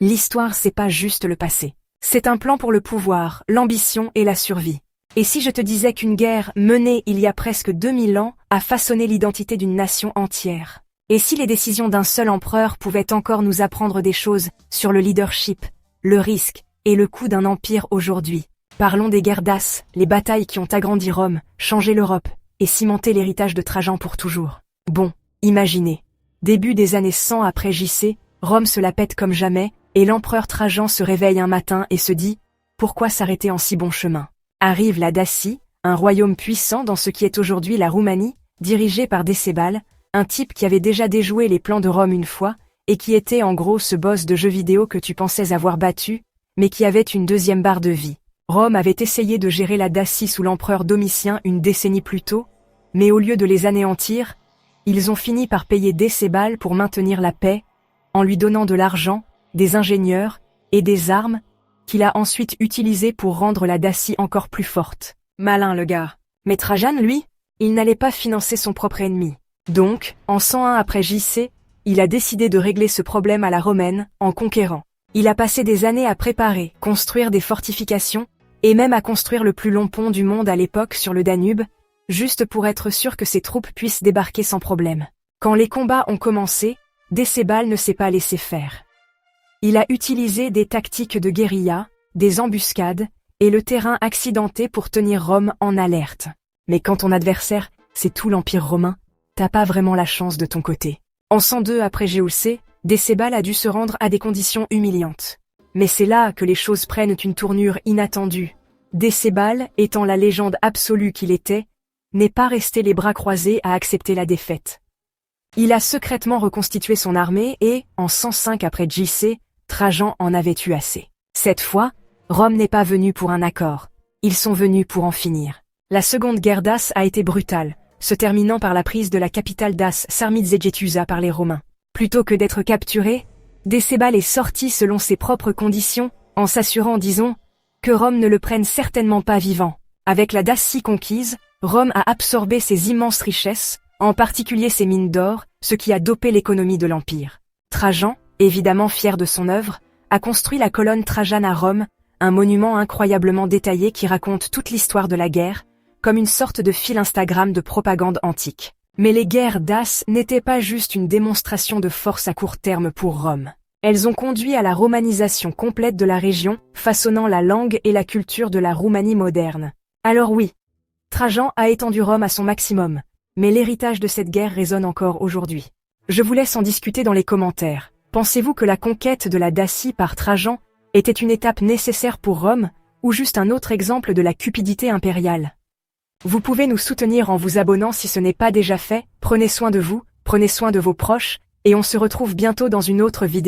L'histoire, c'est pas juste le passé. C'est un plan pour le pouvoir, l'ambition et la survie. Et si je te disais qu'une guerre menée il y a presque 2000 ans a façonné l'identité d'une nation entière? Et si les décisions d'un seul empereur pouvaient encore nous apprendre des choses sur le leadership, le risque et le coût d'un empire aujourd'hui? Parlons des guerres daces, les batailles qui ont agrandi Rome, changé l'Europe et cimenté l'héritage de Trajan pour toujours. Bon, imaginez. Début des années 100 après JC, Rome se la pète comme jamais, et l'empereur Trajan se réveille un matin et se dit « Pourquoi s'arrêter en si bon chemin ?» Arrive la Dacie, un royaume puissant dans ce qui est aujourd'hui la Roumanie, dirigé par Décébal, un type qui avait déjà déjoué les plans de Rome une fois, et qui était en gros ce boss de jeux vidéo que tu pensais avoir battu, mais qui avait une deuxième barre de vie. Rome avait essayé de gérer la Dacie sous l'empereur Domitien une décennie plus tôt, mais au lieu de les anéantir, ils ont fini par payer Décébal pour maintenir la paix, en lui donnant de l'argent, des ingénieurs et des armes, qu'il a ensuite utilisées pour rendre la Dacie encore plus forte. Malin le gars. Mais Trajan, lui, il n'allait pas financer son propre ennemi. Donc, en 101 après JC, il a décidé de régler ce problème à la romaine, en conquérant. Il a passé des années à préparer, construire des fortifications, et même à construire le plus long pont du monde à l'époque sur le Danube, juste pour être sûr que ses troupes puissent débarquer sans problème. Quand les combats ont commencé, Décébal ne s'est pas laissé faire. Il a utilisé des tactiques de guérilla, des embuscades, et le terrain accidenté pour tenir Rome en alerte. Mais quand ton adversaire, c'est tout l'Empire romain, t'as pas vraiment la chance de ton côté. En 102 après Géulcé, Décébal a dû se rendre à des conditions humiliantes. Mais c'est là que les choses prennent une tournure inattendue. Décébal, étant la légende absolue qu'il était, n'est pas resté les bras croisés à accepter la défaite. Il a secrètement reconstitué son armée et, en 105 après JC, Trajan en avait eu assez. Cette fois, Rome n'est pas venue pour un accord. Ils sont venus pour en finir. La seconde guerre dace a été brutale, se terminant par la prise de la capitale dace, Sarmizegetusa, par les Romains. Plutôt que d'être capturé, Décébal est sorti selon ses propres conditions, en s'assurant, disons, que Rome ne le prenne certainement pas vivant. Avec la Dacie conquise, Rome a absorbé ses immenses richesses, en particulier ses mines d'or, ce qui a dopé l'économie de l'Empire. Trajan, évidemment fier de son œuvre, a construit la colonne Trajane à Rome, un monument incroyablement détaillé qui raconte toute l'histoire de la guerre, comme une sorte de fil Instagram de propagande antique. Mais les guerres daces n'étaient pas juste une démonstration de force à court terme pour Rome. Elles ont conduit à la romanisation complète de la région, façonnant la langue et la culture de la Roumanie moderne. Alors oui, Trajan a étendu Rome à son maximum, mais l'héritage de cette guerre résonne encore aujourd'hui. Je vous laisse en discuter dans les commentaires. Pensez-vous que la conquête de la Dacie par Trajan était une étape nécessaire pour Rome, ou juste un autre exemple de la cupidité impériale? Vous pouvez nous soutenir en vous abonnant si ce n'est pas déjà fait. Prenez soin de vous, prenez soin de vos proches, et on se retrouve bientôt dans une autre vidéo.